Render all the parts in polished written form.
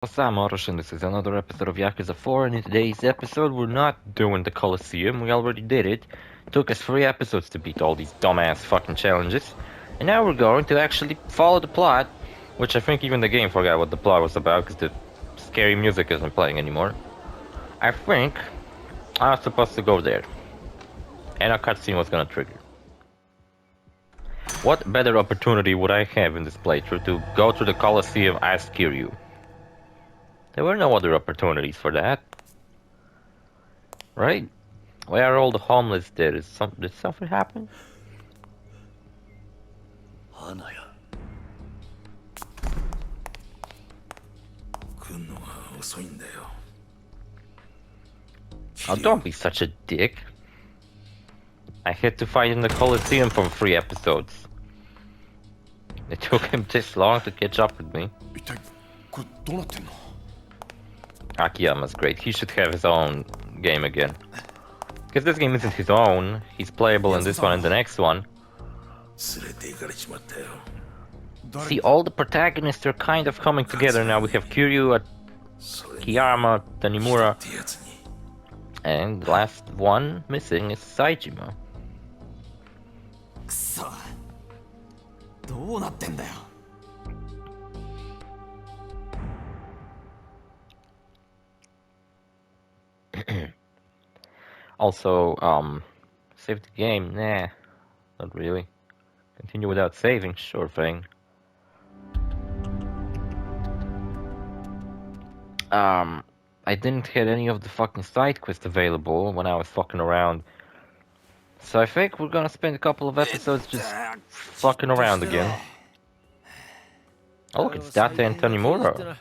What's up, OrosZ, and this is another episode of Yakuza 4, and in today's episode we're not doing the Colosseum, we already did it. It took us 3 episodes to beat all these dumbass fucking challenges, and now we're going to actually follow the plot, which I think even the game forgot what the plot was about, because the scary music isn't playing anymore. I think I was supposed to go there, and a cutscene was gonna trigger. What better opportunity would I have in this playthrough to go to the Colosseum as Kiryu? There were no other opportunities for that. Right? Why are all the homeless there? Did something happen? Oh, don't be such a dick. I had to fight in the Colosseum for 3 episodes. It took him this long to catch up with me. Akiyama's great. He should have his own game again. Because this game isn't his own. He's playable in this one and the next one. See, all the protagonists are kind of coming together now. We have Kiryu, Akiyama, Tanimura. And the last one missing is Saejima. Also, save the game? Nah, not really. Continue without saving? Sure thing. I didn't get any of the fucking side quests available when I was fucking around. So I think we're gonna spend a couple of episodes just fucking around again. Oh look, it's Date and Tanimura.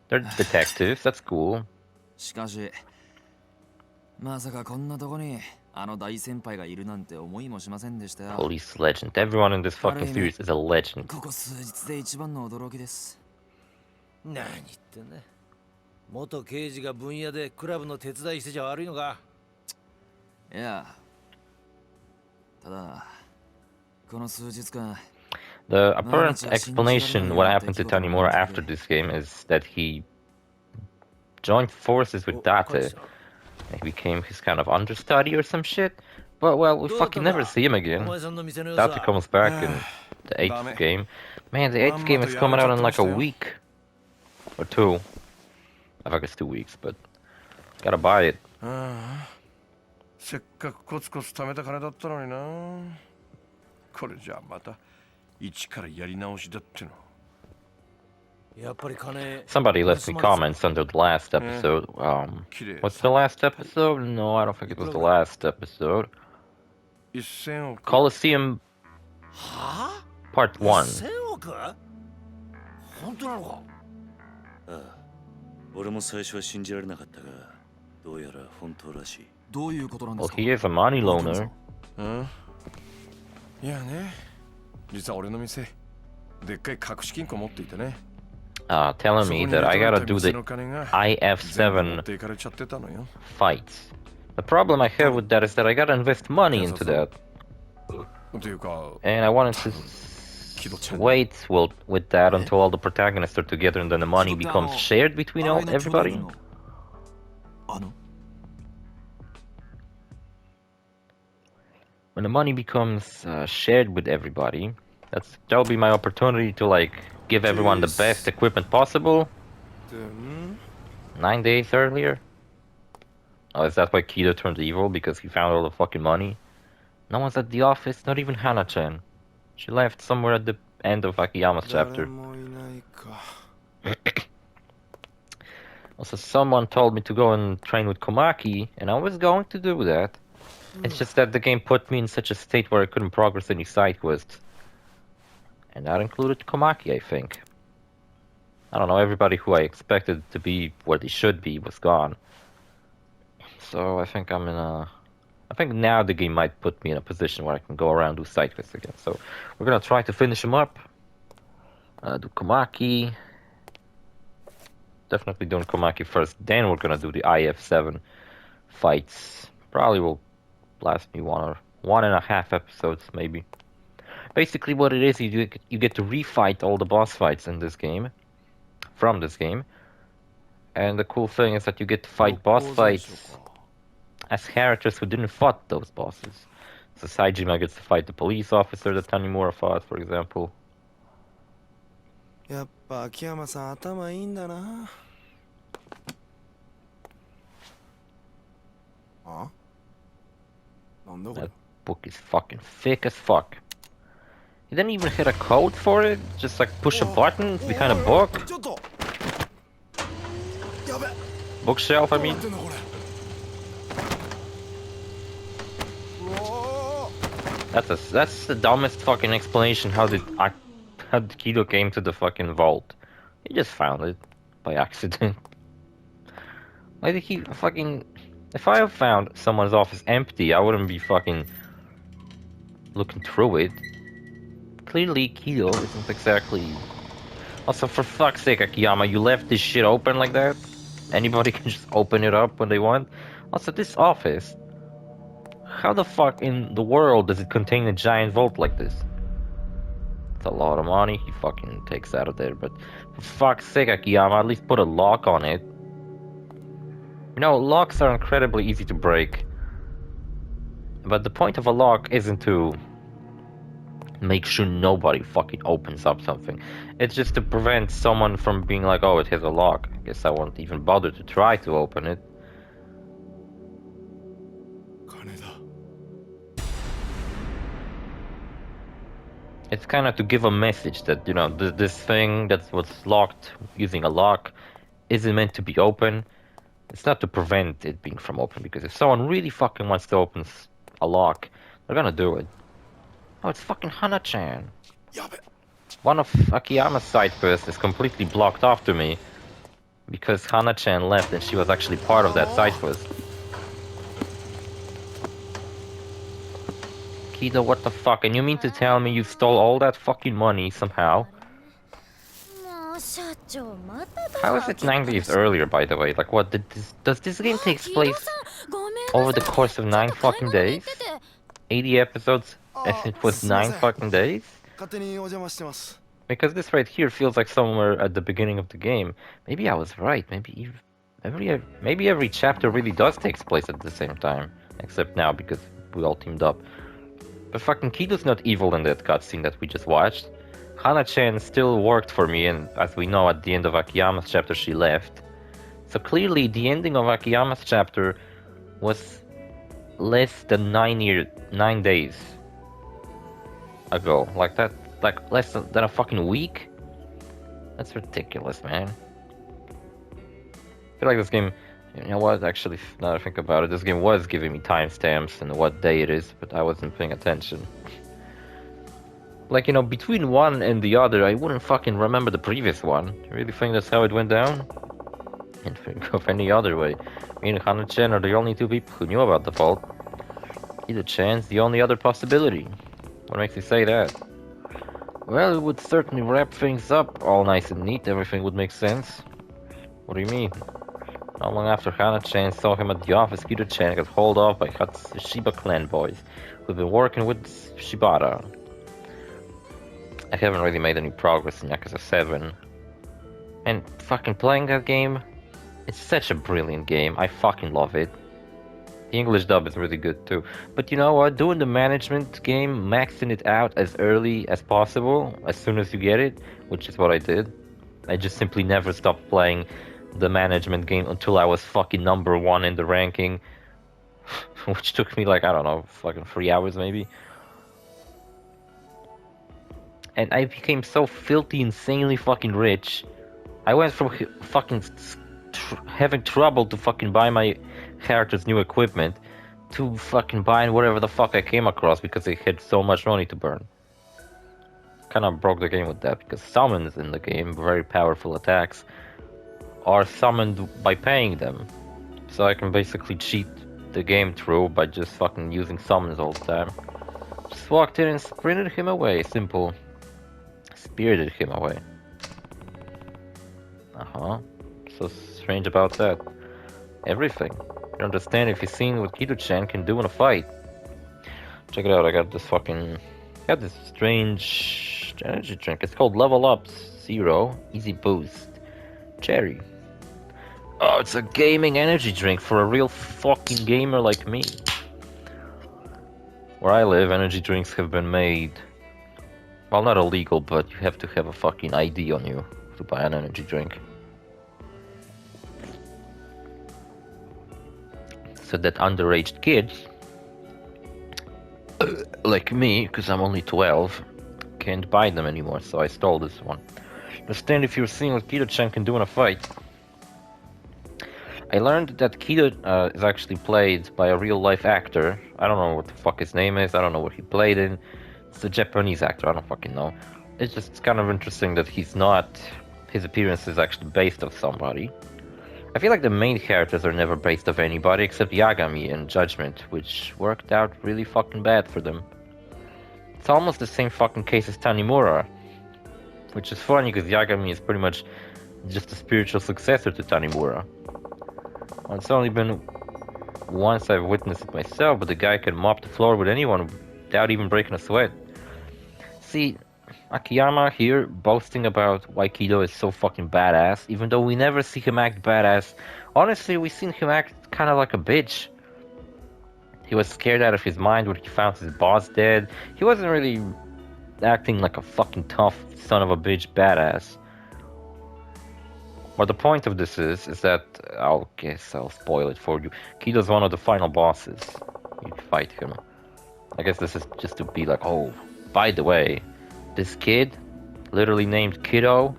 They're detectives, that's cool. Police legend. Everyone in this fucking series is a legend. The apparent explanation what happened to Tanimura after this game is that he joined forces with Date. He became his kind of understudy or some shit. But, well, we fucking never see him again. Date comes back in the 8th game. Man, the 8th game is coming out in like a week. Or 2. I think it's 2 weeks, but gotta buy it. Somebody left me comments under the last episode. What's the last episode? No, I don't think it was the last episode. Colosseum Part 1. Well, he is a money loaner. Telling me that I gotta do the IF7 fights. The problem I have with that is that I gotta invest money into that. And I wanted to wait with that until all the protagonists are together and then the money becomes shared between everybody. When the money becomes shared with everybody, that'll be my opportunity to like give everyone the best equipment possible. 9 days earlier. Oh, is that why Kido turned evil? Because he found all the fucking money? No one's at the office, not even Hana-chan. She left somewhere at the end of Akiyama's chapter. Also, someone told me to go and train with Komaki, and I was going to do that. It's just that the game put me in such a state where I couldn't progress any side quests. And that included Komaki, I think. I don't know, everybody who I expected to be where they should be was gone. So I think I think now the game might put me in a position where I can go around do side quests again. So we're gonna try to finish him up. Do Komaki. Definitely doing Komaki first. Then we're gonna do the IF7 fights. Probably will last me 1.5 episodes, maybe. Basically, what it is, you get to refight all the boss fights in this game, from this game. And the cool thing is that you get to fight boss fights as characters who didn't fight those bosses. So Saejima gets to fight the police officer that Tanimura fought, for example. やっぱ秋山さん頭いいんだな。あ？なんだこれ。 That book is fucking thick as fuck. You didn't even hit a code for it? Just like push a button behind a book? ちょっと。やべ。 Bookshelf, I mean. That's the dumbest fucking explanation. How did Kido came to the fucking vault? He just found it by accident. Why did he fucking? If I have found someone's office empty, I wouldn't be fucking looking through it. Clearly, Kido isn't exactly. Also, for fuck's sake, Akiyama, you left this shit open like that? Anybody can just open it up when they want. Also, this office. How the fuck in the world does it contain a giant vault like this? It's a lot of money he fucking takes out of there, but for fuck's sake, Akiyama, at least put a lock on it. You know, locks are incredibly easy to break. But the point of a lock isn't to make sure nobody fucking opens up something. It's just to prevent someone from being like, oh, it has a lock. I guess I won't even bother to try to open it. It's kind of to give a message that, you know, this thing that was locked using a lock isn't meant to be open. It's not to prevent it being from open, because if someone really fucking wants to open a lock, they're gonna do it. Oh, it's fucking Hana-chan. One of Akiyama's side quests is completely blocked off to me because Hana-chan left and she was actually part of that side quest. Kido, what the fuck? And you mean to tell me you stole all that fucking money somehow? How is it 9 days earlier, by the way? Like, what, does this game take place over the course of 9 fucking days? 80 episodes, and it was 9 fucking days? Because this right here feels like somewhere at the beginning of the game. Maybe I was right. Maybe every chapter really does take place at the same time. Except now, because we all teamed up. But fucking Kido's not evil in that cutscene that we just watched. Hana-chan still worked for me, and as we know, at the end of Akiyama's chapter, she left. So clearly, the ending of Akiyama's chapter was less than 9 days ago. Like that, like less than a fucking week? That's ridiculous, man. I feel like this game, you know what, actually, now that I think about it, this game was giving me timestamps and what day it is, but I wasn't paying attention. Like, you know, between one and the other, I wouldn't fucking remember the previous one. You really think that's how it went down? Can't think of any other way. Me and Hana-chan are the only two people who knew about the vault. Either chance, the only other possibility. What makes you say that? Well, it would certainly wrap things up all nice and neat. Everything would make sense. What do you mean? Not long after Hana-chan saw him at the office, Kido-chan got hauled off by Shiba clan boys who've been working with Shibata. I haven't really made any progress in Yakuza 7. And fucking playing that game, it's such a brilliant game. I fucking love it. The English dub is really good too. But you know what? Doing the management game, maxing it out as early as possible, as soon as you get it, which is what I did. I just simply never stopped playing the management game until I was fucking number 1 in the ranking. Which took me like, I don't know, fucking 3 hours maybe. And I became so filthy, insanely fucking rich. I went from fucking having trouble to fucking buy my character's new equipment to fucking buying whatever the fuck I came across because I had so much money to burn. Kinda broke the game with that, because summons in the game, very powerful attacks, are summoned by paying them. So I can basically cheat the game through by just fucking using summons all the time. Just walked in and sprinted him away, simple. Spirited him away. Uh-huh. So strange about that. Everything. You don't understand if you've seen what Kido-chan can do in a fight. Check it out, I got this fucking Got this strange energy drink. It's called Level Up Zero Easy Boost Cherry. Oh, it's a gaming energy drink for a real fucking gamer like me. Where I live, energy drinks have been made. Well, not illegal, but you have to have a fucking ID on you to buy an energy drink. So that underage kids, like me, because I'm only 12, can't buy them anymore, so I stole this one. Understand if you're seeing what Kido-chan can do in a fight. I learned that Kido is actually played by a real-life actor. I don't know what the fuck his name is, I don't know what he played in. It's a Japanese actor, I don't fucking know. It's just kind of interesting that he's not... His appearance is actually based off somebody. I feel like the main characters are never based off anybody except Yagami and Judgment, which worked out really fucking bad for them. It's almost the same fucking case as Tanimura, which is funny because Yagami is pretty much just a spiritual successor to Tanimura. Well, it's only been once I've witnessed it myself, but the guy can mop the floor with anyone without even breaking a sweat. See, Akiyama here boasting about why Kido is so fucking badass, even though we never see him act badass. Honestly, we've seen him act kind of like a bitch. He was scared out of his mind when he found his boss dead. He wasn't really acting like a fucking tough son of a bitch badass. But the point of this is that, I'll spoil it for you. Kido's one of the final bosses. You fight him. I guess this is just to be like, oh, by the way, this kid, literally named Kiddo,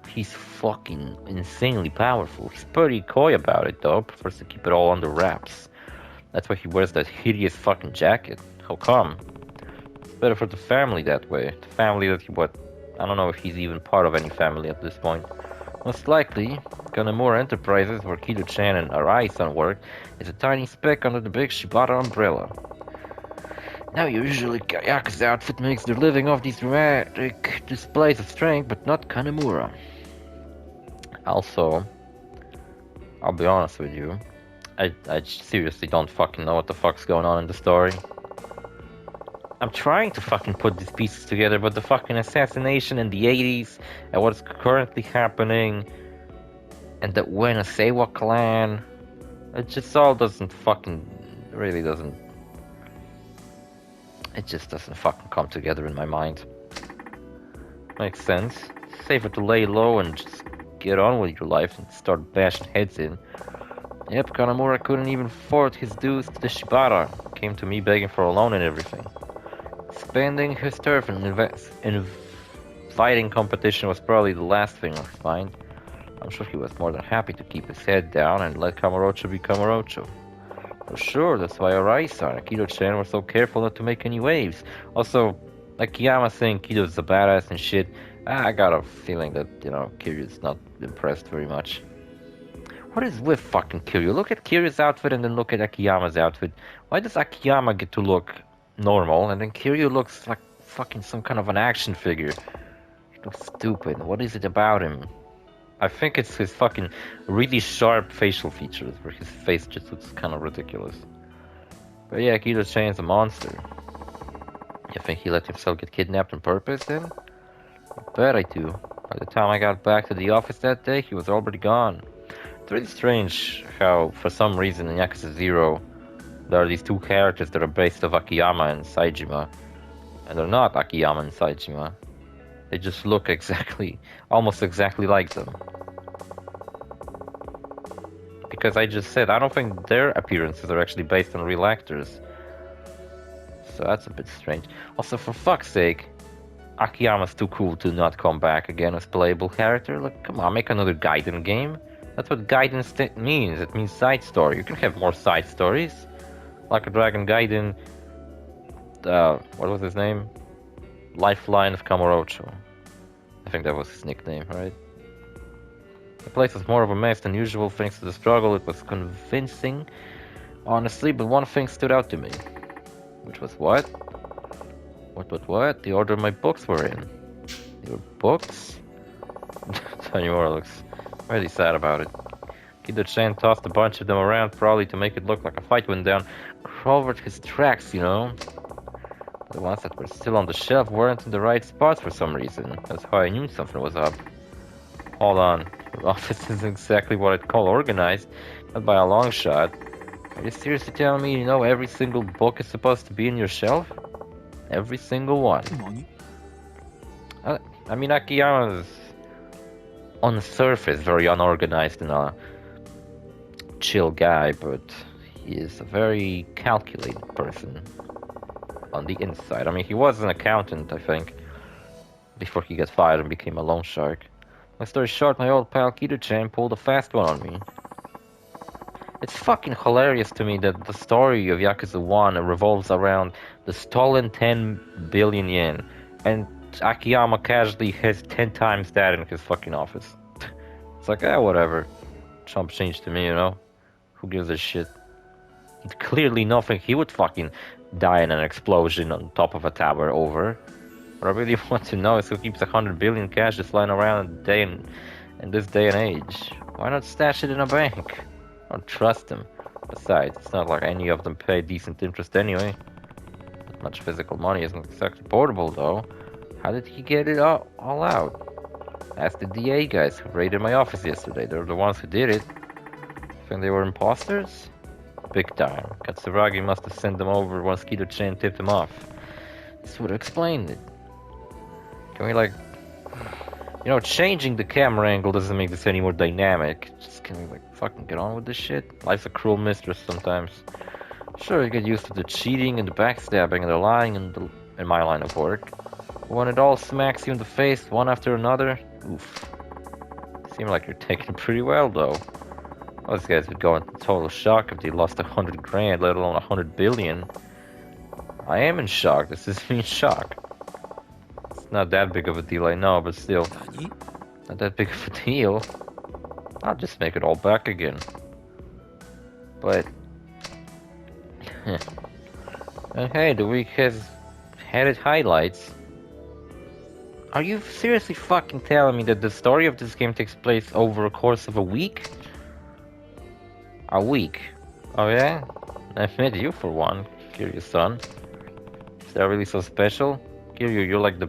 he's fucking insanely powerful. He's pretty coy about it though, prefers to keep it all under wraps. That's why he wears that hideous fucking jacket. How come? It's better for the family that way. The family that I don't know if he's even part of any family at this point. Most likely, Kanamura Enterprises, where Kido-chan and Arai-san work, is a tiny speck under the big Shibata umbrella. Now usually Yakuza outfit makes their living off these dramatic displays of strength, but not Kanamura. Also, I'll be honest with you, I seriously don't fucking know what the fuck's going on in the story. I'm trying to fucking put these pieces together, but the fucking assassination in the 80s, and what's currently happening, and the Wenasewa clan, it just all doesn't fucking, really doesn't, it just doesn't fucking come together in my mind. Makes sense. Safer to lay low and just get on with your life and start bashing heads in. Yep, Kanamura couldn't even afford his dues to the Shibata. Came to me begging for a loan and everything. Spending his turf in fighting competition was probably the last thing on his mind. I'm sure he was more than happy to keep his head down and let Kamurocho be Kamurocho. For sure, that's why Arai-san and Kido-chan were so careful not to make any waves. Also, Akiyama saying Kido's a badass and shit, I got a feeling that, you know, Kiryu's not impressed very much. What is with fucking Kiryu? Look at Kiryu's outfit and then look at Akiyama's outfit. Why does Akiyama get to look normal and then Kiryu looks like fucking some kind of an action figure? He looks stupid. What is it about him? I think it's his fucking really sharp facial features where his face just looks kind of ridiculous. But yeah, Kido-chan's a monster. You think he let himself get kidnapped on purpose then? I bet I do. By the time I got back to the office that day, he was already gone. It's really strange how, for some reason, in Yakuza 0, there are these two characters that are based off Akiyama and Saejima. And they're not Akiyama and Saejima. They just look almost exactly like them. Because I just said, I don't think their appearances are actually based on real actors. So that's a bit strange. Also, for fuck's sake, Akiyama's too cool to not come back again as playable character. Like, come on, make another Gaiden game. That's what Gaiden means. It means side story. You can have more side stories. Like a Dragon Gaiden... what was his name? Lifeline of Kamurocho. I think that was his nickname, right? The place was more of a mess than usual thanks to the struggle. It was convincing, honestly, but one thing stood out to me. Which was what? What? The order my books were in. Your books? Tanimura looks really sad about it. Kido-chan tossed a bunch of them around, probably to make it look like a fight went down. Covered his tracks, you know? The ones that were still on the shelf weren't in the right spots for some reason. That's how I knew something was up. Hold on. Your office isn't exactly what I'd call organized, not by a long shot. Are you seriously telling me you know every single book is supposed to be in your shelf? Every single one. I mean, Akiyama's on the surface very unorganized and a chill guy, but he is a very calculated person on the inside. I mean, he was an accountant, I think, before he got fired and became a loan shark. Long story short, my old pal Kido-chan pulled a fast one on me. It's fucking hilarious to me that the story of Yakuza 1 revolves around the stolen 10 billion yen, and Akiyama casually has 10 times that in his fucking office. It's like, whatever. Chump change to me, you know? Who gives a shit? He's clearly nothing he would fucking die in an explosion on top of a tower over. What I really want to know is who keeps 100 billion cash just lying around in this day and age. Why not stash it in a bank? I don't trust them. Besides, it's not like any of them pay decent interest anyway. That much physical money isn't exactly portable, though. How did he get it all out? Ask the DA guys who raided my office yesterday. They're the ones who did it. Think they were imposters? Big time. Katsuragi must have sent them over once Kido-chan tipped him off. This would have explained it. Can we, like... You know, changing the camera angle doesn't make this any more dynamic. Just can we, like, fucking get on with this shit? Life's a cruel mistress sometimes. Sure, you get used to the cheating and the backstabbing and the lying in my line of work. But when it all smacks you in the face, one after another, oof. Seem like you're taking it pretty well, though. Most guys would go into total shock if they lost 100 grand, let alone 100 billion. I am in shock. This is me in shock. It's not that big of a deal, I know, but still. Not that big of a deal. I'll just make it all back again. But... and hey, the week has had its highlights. Are you seriously fucking telling me that the story of this game takes place over a course of a week? A week? Oh yeah? I've met you for one, Kiryu-san. Is that really so special? Kiryu, you're like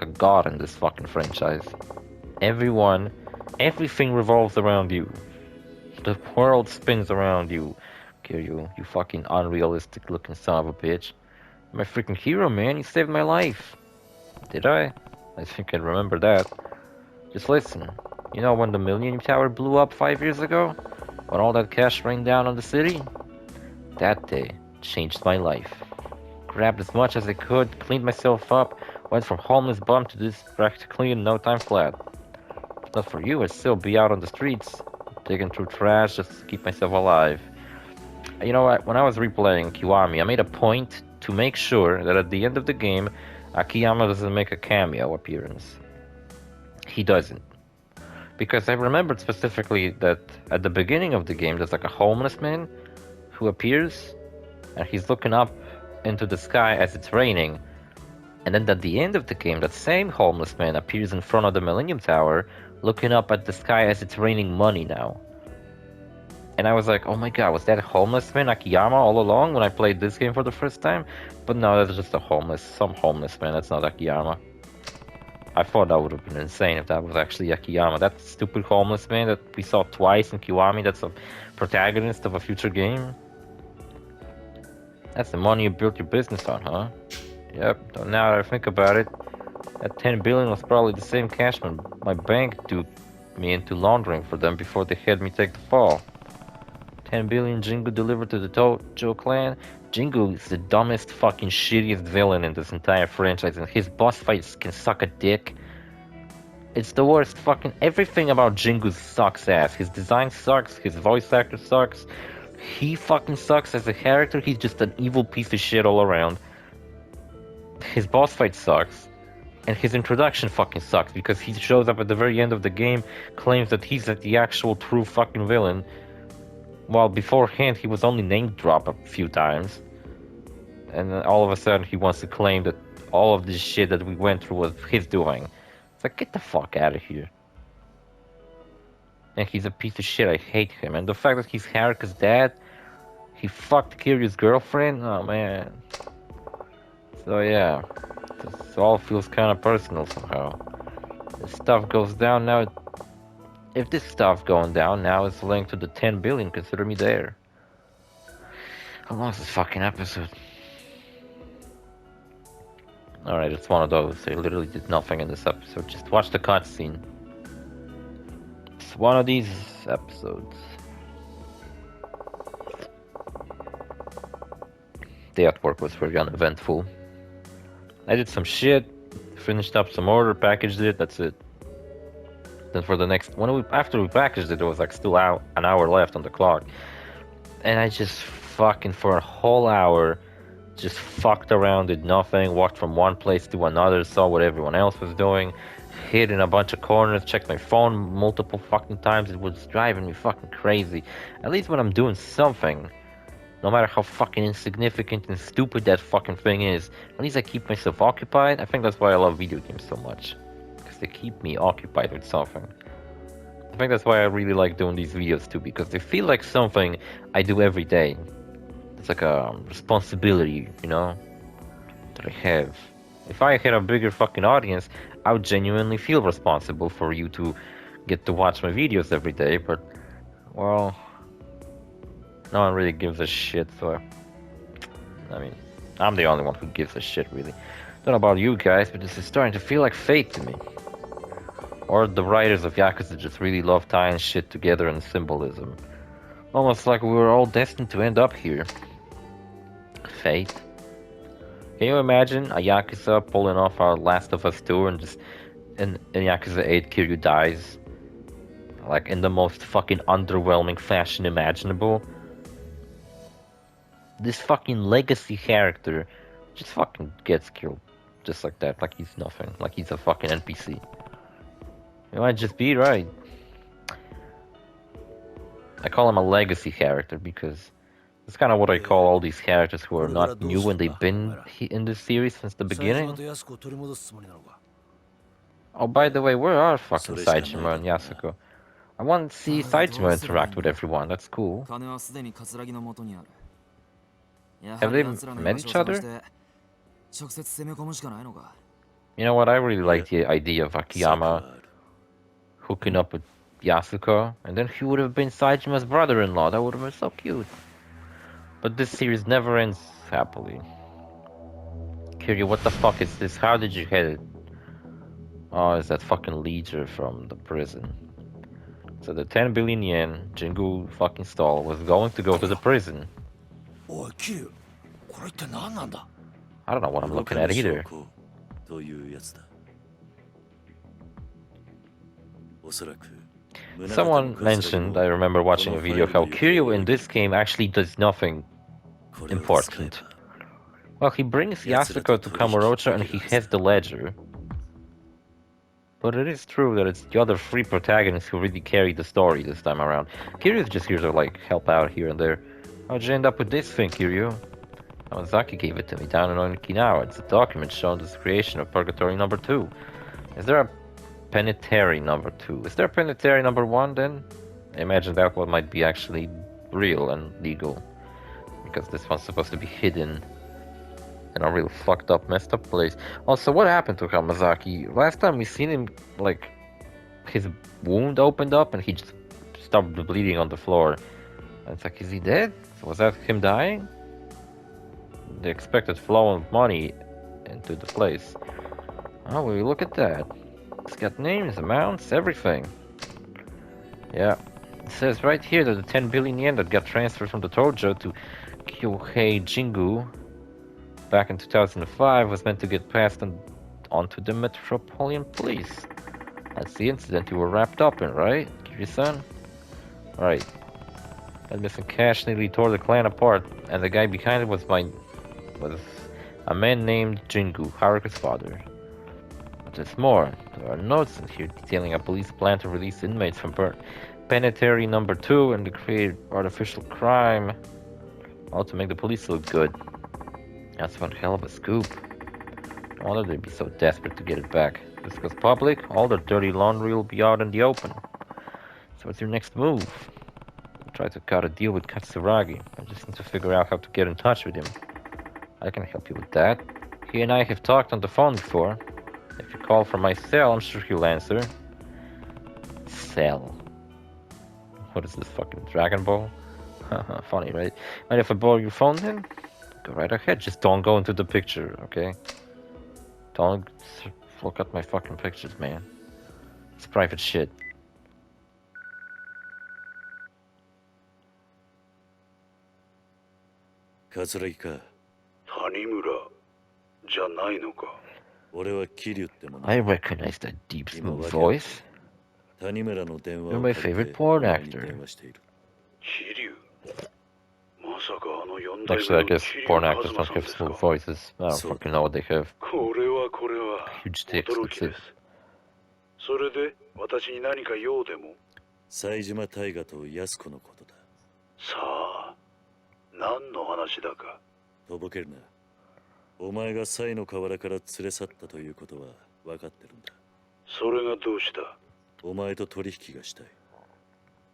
a god in this fucking franchise. Everything revolves around you. The world spins around you, Kiryu. You fucking unrealistic looking son of a bitch. You're my freaking hero, man. You saved my life. Did I? I think I remember that. Just listen. You know when the Millennium Tower blew up 5 years ago? When all that cash rained down on the city? That day changed my life. Grabbed as much as I could, cleaned myself up, went from homeless bum to this practically in no time flat. If not for you, I'd still be out on the streets, digging through trash just to keep myself alive. You know what? When I was replaying Kiwami, I made a point to make sure that at the end of the game, Akiyama doesn't make a cameo appearance. He doesn't. Because I remembered specifically that at the beginning of the game, there's like a homeless man who appears, and he's looking up into the sky as it's raining. And then at the end of the game, that same homeless man appears in front of the Millennium Tower, looking up at the sky as it's raining money now. And I was like, oh my god, was that homeless man Akiyama all along when I played this game for the first time? But no, that's just some homeless man, that's not Akiyama. I thought that would have been insane if that was actually Akiyama. That stupid homeless man that we saw twice in Kiwami, that's a protagonist of a future game. That's the money you built your business on, huh? Yep, now that I think about it, that 10 billion was probably the same cash my bank duped me into laundering for them before they had me take the fall. 10 billion Jingu delivered to the Tojo clan. Jingu is the dumbest fucking shittiest villain in this entire franchise, and his boss fights can suck a dick. It's the worst fucking... Everything about Jingu sucks ass. His design sucks, his voice actor sucks, he fucking sucks as a character, he's just an evil piece of shit all around. His boss fight sucks, and his introduction fucking sucks, because he shows up at the very end of the game, claims that he's the actual true fucking villain, while beforehand he was only name dropped a few times. And then all of a sudden he wants to claim that all of this shit that we went through was his doing. It's like, get the fuck out of here. And he's a piece of shit, I hate him. And the fact that he's Haruka's dad, he fucked Kiryu's girlfriend, oh man. So yeah, this all feels kind of personal somehow. This stuff goes down now. If this stuff going down now is linked to the 10 billion, consider me there. How long is this fucking episode? Alright, it's one of those. I literally did nothing in this episode. Just watch the cutscene. It's one of these episodes. Day at work was very uneventful. I did some shit, finished up some order, packaged it, that's it. Then for the next after we packaged it, there was like still an hour left on the clock. And I just fucking for a whole hour just fucked around, did nothing, walked from one place to another, saw what everyone else was doing, hid in a bunch of corners, checked my phone multiple fucking times. It was driving me fucking crazy. At least when I'm doing something, no matter how fucking insignificant and stupid that fucking thing is, at least I keep myself occupied. I think that's why I love video games so much. Because they keep me occupied with something. I think that's why I really like doing these videos too, because they feel like something I do every day. It's like a responsibility, you know, that I have. If I had a bigger fucking audience, I would genuinely feel responsible for you to get to watch my videos every day, but, well, no one really gives a shit, so, I mean, I'm the only one who gives a shit, really. Don't know about you guys, but this is starting to feel like fate to me. Or the writers of YAKUZA just really love tying shit together in symbolism. Almost like we were all destined to end up here. Fate. Can you imagine a YAKUZA pulling off our Last of Us 2 and just in YAKUZA 8 Kiryu dies? Like in the most fucking underwhelming fashion imaginable. This fucking legacy character just fucking gets killed. Just like that, like he's nothing. Like he's a fucking NPC. It might just be right. I call him a legacy character because it's kind of what I call all these characters who are not new when they've been in this series since the beginning. Oh, by the way, where are fucking Saejima and Yasuko? I want to see Saejima interact with everyone, that's cool. Have they met each other? You know what, I really like the idea of Akiyama hooking up with Yasuko, and then he would have been Saejima's brother-in-law. That would have been so cute. But this series never ends happily. Kiryu, what the fuck is this? How did you hit it? Oh, it's that fucking leader from the prison. So the 10 billion yen Jingu fucking stall was going to go to the prison. I don't know what I'm looking at either. Someone mentioned, I remember watching a video, how Kiryu in this game actually does nothing important. Well, he brings Yasuko to Kamurocho and he has the ledger. But it is true that it's the other three protagonists who really carry the story this time around. Kiryu's just here to, like, help out here and there. How'd you end up with this thing, Kiryu? Kawasaki gave it to me down in Okinawa. It's a document showing the creation of Purgatory number 2. Is there a Penitentiary number 2? Is there a Penitentiary number 1 then? I imagine that one might be actually real and legal. Because this one's supposed to be hidden in a real fucked up, messed up place. Also, what happened to Hamazaki? Last time we seen him, like, his wound opened up and he just stopped bleeding on the floor. And it's like, is he dead? Was that him dying? The expected flow of money into the place. Oh, will you look at that? It's got names, amounts, everything. Yeah. It says right here that the 10 billion yen that got transferred from the Tojo to Kyohei Jingu back in 2005 was meant to get passed onto the Metropolitan Police. That's the incident you were wrapped up in, right, Kiryu-san? Right. That missing cash nearly tore the clan apart, and the guy behind it was a man named Jingu, Haruka's father. But there's more. There are notes in here detailing a police plan to release inmates from Penitentiary number 2 and to create artificial crime, all to make the police look good. That's one hell of a scoop. No wonder they'd be so desperate to get it back. If this goes public, all their dirty laundry will be out in the open. So what's your next move? Try to cut a deal with Katsuragi. I just need to figure out how to get in touch with him. I can help you with that. He and I have talked on the phone before. If you call from my cell, I'm sure he'll answer. Cell. What is this, fucking Dragon Ball? Funny, right? And if I borrow your phone then? Go right ahead, just don't go into the picture, okay? Don't look at my fucking pictures, man. It's private shit. 桂木か。谷村じゃないのか。俺は桐生ってもの。 I recognize that deep, smooth voice. 谷村の電話 You're を my 借り favorite て porn お前に actor. 電話している。桐生。まさかあの四代 Actually, I 目の guess 桐 porn 生 actors 一 don't 馬さん have です smooth か。 voices. I don't So- fucking know what they have. これはHuge dicks, 驚 that's きで it. す。それで私に何か用でも。冴島大河と安子のことだ。さあ、何の話だか。とぼけるな。お前が西の河原から連れ去ったということは分かってるんだ。それがどうした。お前と取引がしたい。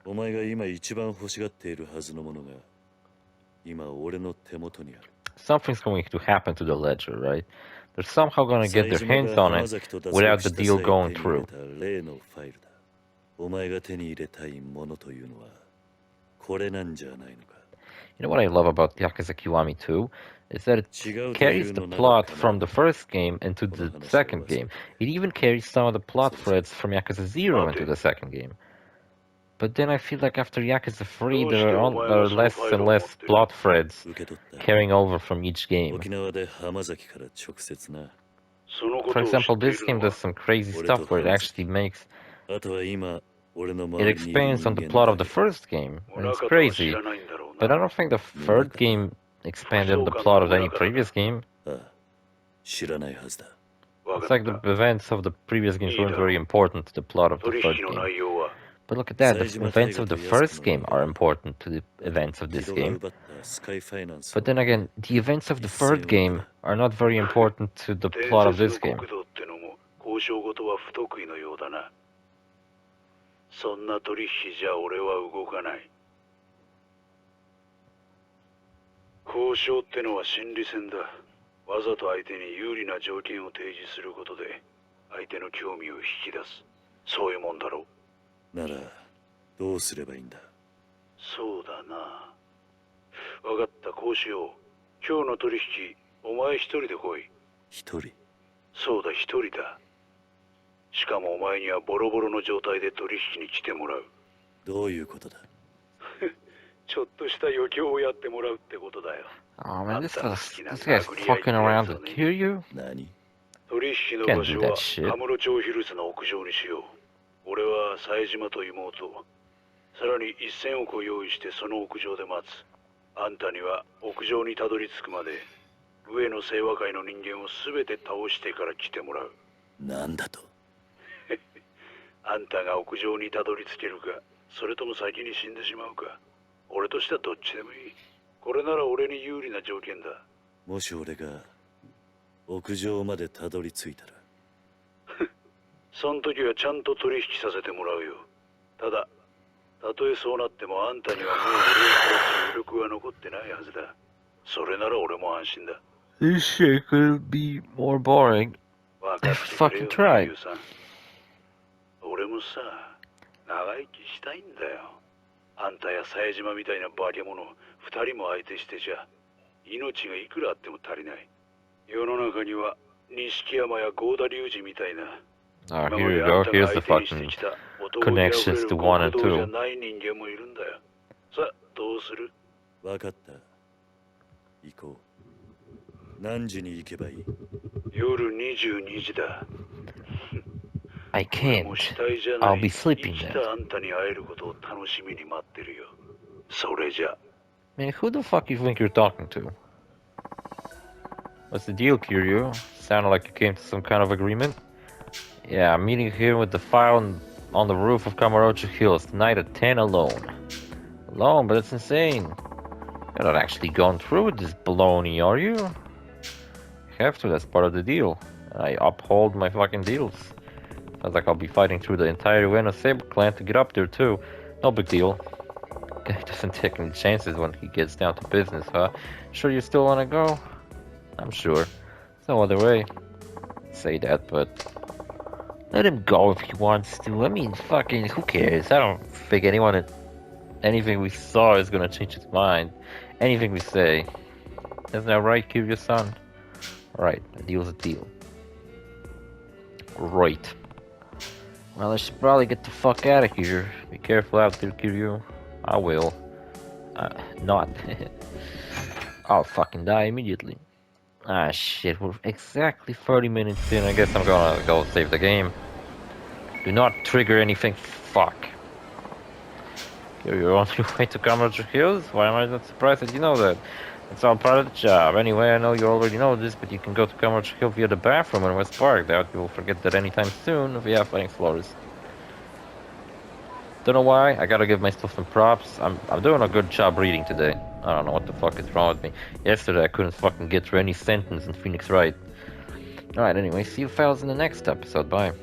お前が今一番欲しがっているはずのものが今俺の手元にある。 Something's going to happen to the ledger, right? They're somehow gonna get their 冴島 hands が on 浜 it 崎と脱 without 獄 the した deal 際 going 手に入れ through. た例のファイルだ。お前が手に入れたいものというのはこれなんじゃないのか。 You know what I love about Yakuza Kiwami 2? Is that it 違うとい carries う the のなら plot 構 from わ the ない。 first game into the second game. It even carries some of the plot threads from Yakuza 0 into the second game. But then I feel like after Yakuza 3, there are less and less plot threads 受け取った。 carrying over from each game. 沖縄で浜崎から直接な。そのこ For とを知 example, ってい this る game の does は some crazy stuff where it actually makes あとは今俺の it 周りにいる expands on 人 the 間 plot だ of the け。 first game, 村 and it's 方は知 crazy. らないんだろう But I な。 don't think the third game expanded on the plot of any previous game. ああ、知らないはずだ。わ It's かっ like the た。 events of the previous games weren't very important to the plot of the 取 third 引の game. 内容は But look at that, the events of the first game are important to the events of this 木戸が game. 奪ったスカイファイナンスを But then again, the events of the third game are not very important to the plot of 伝 this 説の game. 国土ってのも交渉事は不得意のようだな。そんな取引じゃ俺は動かない。交渉ってのは心理戦だ。わざと相手に有利な条件を提示することで相手の興味を引き出す。そういうもんだろう。ならどうすればいいんだ。そうだな。分かった、こうしよう。今日の取引、お前一人で来い。一人。そうだ、一人だ。しかもお前にはボロボロの状態で取引に来てもらう。どういうことだ。ちょっとした余興をやってもらうってことだよ。 Oh man, this guy's fucking around to kill you? 何。取引の Can't 場 do 所 that は shit. カムロ町ヒルズの屋上にしよう。俺は冴島と妹。さらに1000億を用意してその屋上で待つ。あんたには屋上にたどり着くまで上の清和会の人間を全て倒してから来てもらう。なんだと。あんたが屋上にたどり着けるか、それとも先に死んでしまうか。俺としてはどっちでもいい。これなら俺に有利な条件だ。もし俺が屋上までたどり着いたら。その時はちゃんと取引させてもらうよ。ただ、たとえそうなってもあんたにはもう俺を殺す余力は残ってないはずだ。それなら俺も安心だ。 This shit could be more boring. 分かってくれ Fucking よ、 try. ゆうさん。俺もさ、長生きしたいんだよ。あんたや冴島みたいな化け物、二人も相手してじゃ、命がいくらあっても足りない。世の中には、錦山や郷田隆二みたいな、 Oh, 今 here ま you であ go. んたが Here's 相 the 手にして fucking きた男気あふれ connections る to 1 and 極道じゃ 2. ない人間もいるんだよ。さあ、どうする？わかった。行こう。何時に行けばいい。夜22時だ。 I 俺 can't. も死体じゃない I'll be sleeping 生き then. たあんたに会えることを楽しみに待ってるよ。それじゃ。 Man, who the fuck you think you're talking to? What's the deal, Kiryu? Sounded like you came to some kind of agreement. Yeah, I'm meeting here with the file on the roof of Kamurocho Hills tonight at 10 alone. Alone? But it's insane. You're not actually going through with this baloney, are you? You have to, that's part of the deal. I uphold my fucking deals. Sounds like I'll be fighting through the entire Ueno Saber clan to get up there too. No big deal. Guy doesn't take any chances when he gets down to business, huh? Sure you still wanna go? I'm sure. There's no other way to say that, but let him go if he wants to. I mean, fucking, who cares? I don't think anything we saw is gonna change his mind. Anything we say. Isn't that right, Kiryu-san? Right, a deal's a deal. Right. Well, I should probably get the fuck out of here. Be careful out there, Kiryu. I will. Not. I'll fucking die immediately. Ah, shit. We're exactly 30 minutes in. I guess I'm gonna go save the game. Do not trigger anything. Fuck. You're on your way to Kamurocho Hills? Why am I not surprised that you know that? It's all part of the job. Anyway, I know you already know this, but you can go to Kamurocho Hill via the bathroom in West Park. Doubt you will forget that anytime soon. Yeah, thanks, Flores. Don't know why. I gotta give myself some props. I'm doing a good job reading today. I don't know what the fuck is wrong with me. Yesterday I couldn't fucking get through any sentence in Phoenix Wright. Alright, anyway, see you fellas in the next episode. Bye.